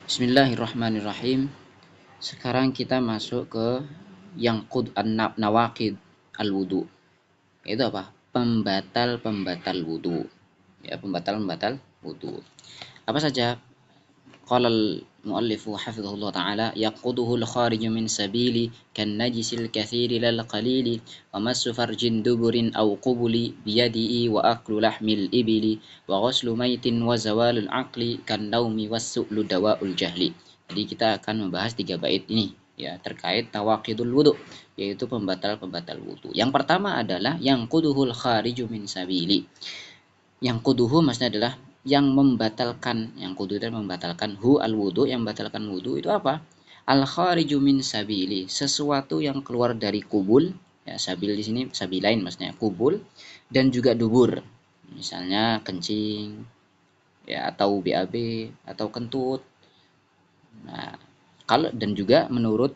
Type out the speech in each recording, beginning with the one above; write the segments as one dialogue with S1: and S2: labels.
S1: Bismillahirrahmanirrahim. Sekarang kita masuk ke yang nawaqid al-wudu. Itu apa? Pembatal-pembatal wudu. Ya, pembatal-pembatal wudu. Apa saja? Qala al-muallifu hafizahullah ta'ala yaquduhu al-khariju min sabili kan najisil kathiri lal qalili wa massu farjin duburin aw qubuli biyadihi wa aklu lahmil ibili wa ghuslu maitin wa zawalul aqli kan naumi was su'lu dawa'ul jahli. Jadi kita akan membahas 3 bait ini ya terkait tawaqidul wudu, yaitu pembatal-pembatal wudu. Yang pertama adalah yang quduhul khariju min sabili. Yang kuduhu maksudnya adalah yang membatalkan, yang kudu itu membatalkan hu al wudu, yang membatalkan wudu itu apa? Al khariju min sabili, sesuatu yang keluar dari kubul, ya sabil di sini sabilain maksudnya kubul dan juga dubur. Misalnya kencing ya atau BAB atau kentut. Nah, kalau dan juga menurut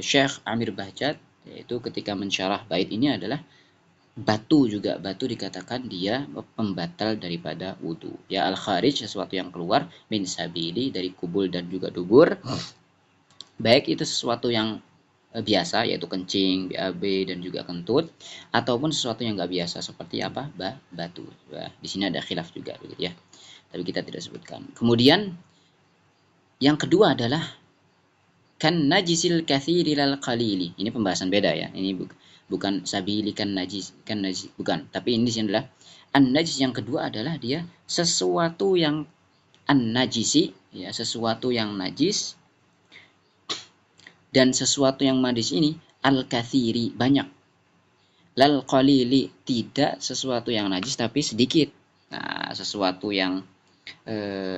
S1: Syekh Amir Bahjat, yaitu ketika mensyarah bait ini adalah batu dikatakan dia pembatal daripada wudhu. Ya al-kharij sesuatu yang keluar min sabili dari kubul dan juga dubur. Baik itu sesuatu yang biasa yaitu kencing, BAB dan juga kentut ataupun sesuatu yang nggak biasa seperti apa? Batu. Nah, di sini ada khilaf juga begitu ya. Tapi kita tidak sebutkan. Kemudian yang kedua adalah kan najisil kathiri lal qalili. Ini pembahasan beda ya. Ini bukan sabili kan najis bukan. Tapi ini adalah an najis. Yang kedua adalah dia sesuatu yang an najisi ya, sesuatu yang najis dan sesuatu yang najis ini al kathiri banyak. Lal qalili tidak sesuatu yang najis tapi sedikit. Nah, sesuatu yang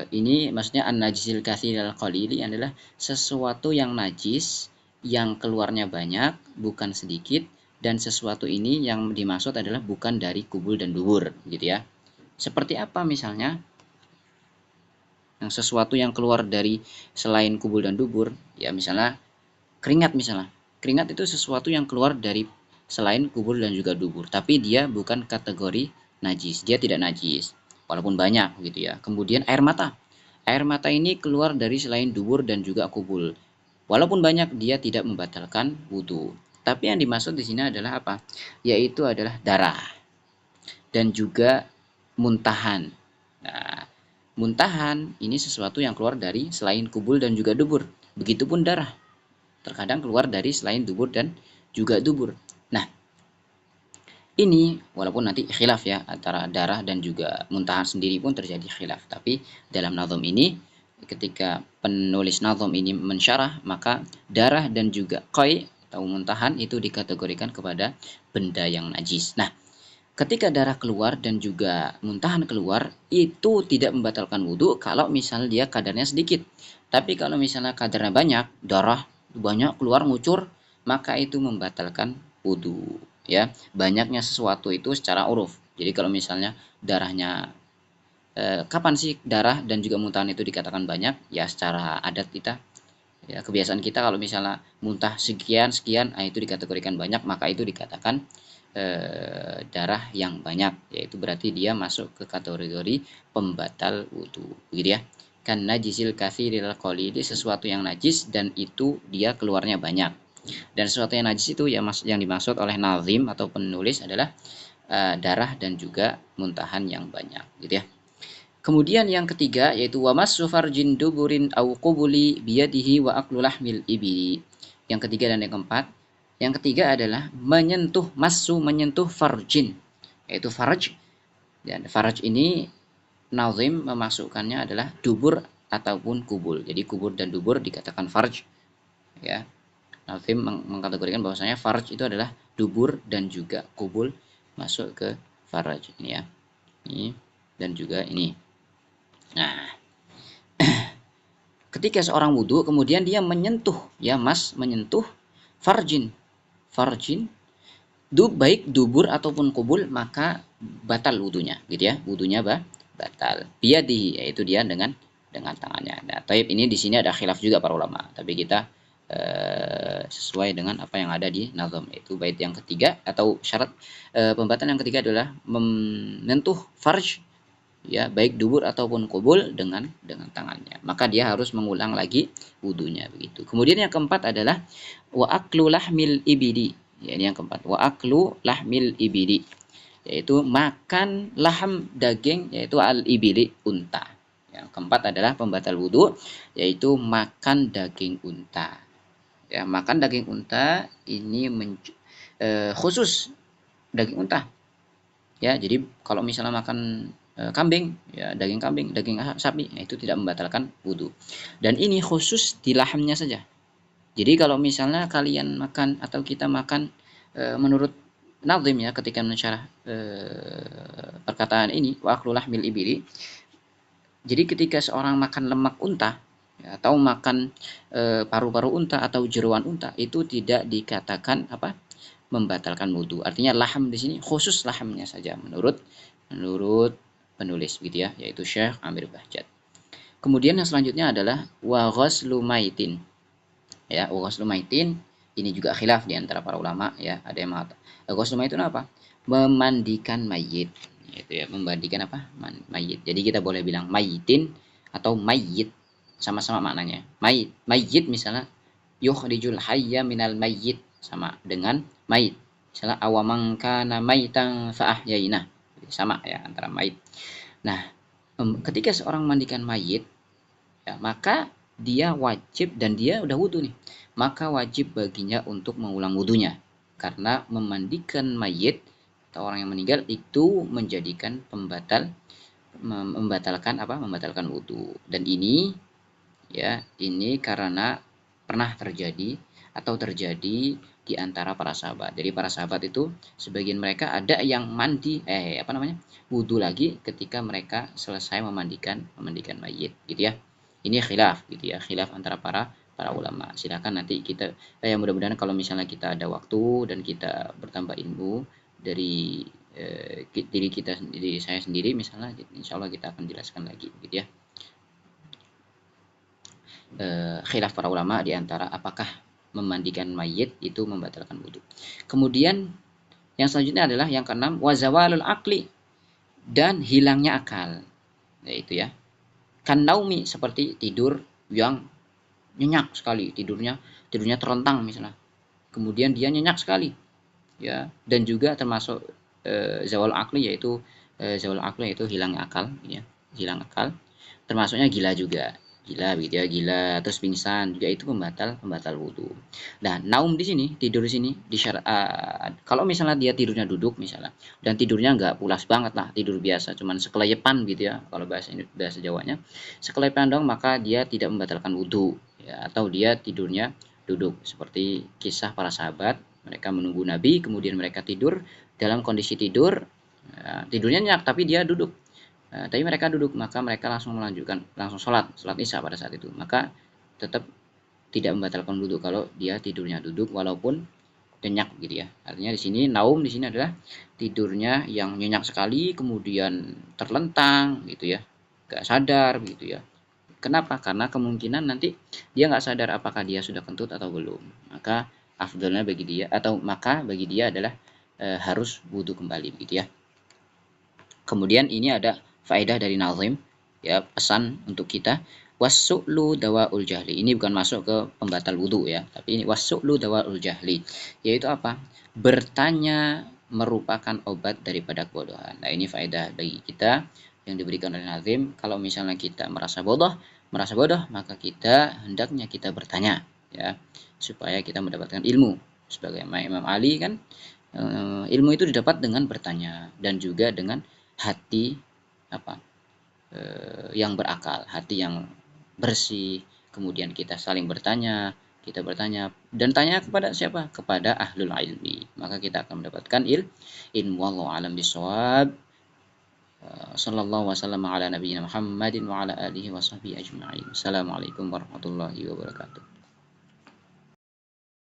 S1: ini maksudnya an-najisil katsir al-qalili adalah sesuatu yang najis yang keluarnya banyak bukan sedikit, dan sesuatu ini yang dimaksud adalah bukan dari kubul dan dubur gitu ya. Seperti apa misalnya? Yang sesuatu yang keluar dari selain kubul dan dubur ya, misalnya keringat misalnya. Keringat itu sesuatu yang keluar dari selain kubur dan juga dubur, tapi dia bukan kategori najis, dia tidak najis walaupun banyak gitu ya. Kemudian air mata. Air mata ini keluar dari selain dubur dan juga kubul. Walaupun banyak dia tidak membatalkan wudhu. Tapi yang dimaksud di sini adalah apa? Yaitu adalah darah dan juga muntahan. Nah, muntahan ini sesuatu yang keluar dari selain kubul dan juga dubur. Begitupun darah. Terkadang keluar dari selain dubur dan juga dubur. Nah, ini walaupun nanti khilaf ya antara darah dan juga muntahan sendiri pun terjadi khilaf. Tapi dalam nazam ini ketika penulis nazam ini mensyarah, maka darah dan juga qai atau muntahan itu dikategorikan kepada benda yang najis. Nah, ketika darah keluar dan juga muntahan keluar itu tidak membatalkan wudhu kalau misalnya dia kadarnya sedikit. Tapi kalau misalnya kadarnya banyak, darah banyak keluar ngucur, maka itu membatalkan wudhu. Ya, banyaknya sesuatu itu secara uruf. Jadi kalau misalnya darahnya kapan sih darah dan juga muntahan itu dikatakan banyak? Ya secara adat kita, ya kebiasaan kita kalau misalnya muntah sekian sekian, itu dikategorikan banyak, maka itu dikatakan darah yang banyak, yaitu berarti dia masuk ke kategori pembatal wudhu, gitu ya. Kan najisil katsiril qalili, sesuatu yang najis dan itu dia keluarnya banyak. Dan sesuatu yang najis itu yang dimaksud oleh nazim atau penulis adalah darah dan juga muntahan yang banyak, gitu ya. Kemudian yang ketiga yaitu wa massu farjin duburin au qubuli biyadihi wa aklu lahmil ibili. Yang ketiga dan yang keempat. Yang ketiga adalah menyentuh menyentuh farjin, yaitu farj. Dan farj ini nazim memasukkannya adalah dubur ataupun kubul. Jadi kubur dan dubur dikatakan farj ya. Nazim mengkategorikan bahwasanya farj itu adalah dubur dan juga kubul masuk ke farj ini ya. Ini dan juga ini. Nah, ketika seorang wudhu kemudian dia menyentuh ya menyentuh farjin baik dubur ataupun kubul, maka batal wudhunya gitu ya, wudhunya batal biadi, yaitu dia dengan tangannya. Nah, taib ini di sini ada khilaf juga para ulama, tapi kita sesuai dengan apa yang ada di nazam, yaitu bait yang ketiga atau syarat pembatalan yang ketiga adalah menyentuh farj ya, baik dubur ataupun kubul dengan tangannya. Maka dia harus mengulang lagi wudunya begitu. Kemudian yang keempat adalah wa aklu lahmil ibidi. Ya, ini yang keempat. Wa aklu lahmil ibidi, yaitu makan laham daging, yaitu al ibili, unta. Yang keempat adalah pembatal wudu, yaitu makan daging unta. Ya, makan daging unta ini khusus daging unta. Ya, jadi kalau misalnya makan kambing, ya daging kambing, daging sapi, ya, itu tidak membatalkan wudu. Dan ini khusus di lahamnya saja. Jadi kalau misalnya kalian makan atau kita makan menurut Nazim ya ketika mensyarah perkataan ini wa aklu lahmil ibili. Jadi ketika seorang makan lemak unta, ya, atau makan paru-paru unta atau jeroan unta, itu tidak dikatakan apa? Membatalkan wudu. Artinya laham di sini khusus lahamnya saja menurut penulis gitu ya, yaitu Syekh Amir Bahjat. Kemudian yang selanjutnya adalah wa ghaslu maitin. Ya, wa ghaslu maitin ini juga khilaf di antara para ulama ya. Ada yang mengatakan ghaslu maitin apa? Memandikan mayit. Itu ya, memandikan apa? Mayit. Jadi kita boleh bilang mayitin atau mayit, sama-sama maknanya. Mayit misalnya yukhrijul hayya minal mayyit, sama dengan mayit. Misalnya awamang kana maitan fa ahyaina. Sama ya antara mayit. Nah, ketika seorang mandikan mayit, ya, maka dia wajib, dan dia udah wudhu nih, maka wajib baginya untuk mengulang wudhunya, karena memandikan mayit atau orang yang meninggal itu menjadikan membatalkan wudhu. Dan ini ya, ini karena pernah terjadi atau terjadi di antara para sahabat. Jadi para sahabat itu sebagian mereka ada yang wudhu lagi ketika mereka selesai memandikan mayit gitu ya. Ini khilaf gitu ya, khilaf antara para ulama. Silakan nanti kita mudah-mudahan kalau misalnya kita ada waktu dan kita bertambah ilmu dari diri saya sendiri misalnya, insya Allah kita akan jelaskan lagi gitu ya. Khilaf para ulama di antara apakah memandikan mayit itu membatalkan wudhu. Kemudian yang selanjutnya adalah yang keenam, wazawalul akli, dan hilangnya akal, yaitu ya kan naumi, seperti tidur yang nyenyak sekali, tidurnya terlentang misalnya, kemudian dia nyenyak sekali ya, dan juga termasuk zawal akli, yaitu hilang akal ya, hilang akal, termasuknya gila juga, gila gitu ya, gila terus pingsan juga itu pembatal wudhu. Nah, naum di sini, tidur di sini kalau misalnya dia tidurnya duduk misalnya, dan tidurnya nggak pulas banget lah, tidur biasa cuman sekelepan gitu ya, kalau bahasa Jawanya sekelepan dong, maka dia tidak membatalkan wudhu ya, atau dia tidurnya duduk, seperti kisah para sahabat, mereka menunggu Nabi, kemudian mereka tidur, dalam kondisi tidur ya, tidurnya nyenyak tapi dia duduk. Tapi mereka duduk, maka mereka langsung sholat isya pada saat itu, maka tetap tidak membatalkan wudhu kalau dia tidurnya duduk walaupun nyenyak gitu ya. Artinya di sini naum di sini adalah tidurnya yang nyenyak sekali, kemudian terlentang gitu ya, gak sadar gitu ya. Kenapa? Karena kemungkinan nanti dia nggak sadar apakah dia sudah kentut atau belum. Maka afdalnya bagi dia adalah harus wudhu kembali gitu ya. Kemudian ini ada faedah dari nazim ya, pesan untuk kita, wasu'lu dawaul jahli. Ini bukan masuk ke pembatal wudhu ya, tapi ini wasu'lu dawaul jahli, yaitu apa? Bertanya merupakan obat daripada kebodohan. Nah, ini faedah bagi kita yang diberikan oleh nazim. Kalau misalnya kita merasa bodoh, maka kita hendaknya kita bertanya ya, supaya kita mendapatkan ilmu. Sebagai Imam Ali kan, ilmu itu didapat dengan bertanya dan juga dengan hati yang berakal, hati yang bersih. Kemudian kita saling bertanya, dan tanya kepada siapa? Kepada ahlul ilmi. Maka kita akan mendapatkan ilmu. Wallahu alam bisawab. Sallallahu wasallam ala nabiyina Muhammadin wa ala alihi wa sahbihi ajma'in. Assalamualaikum warahmatullahi wabarakatuh.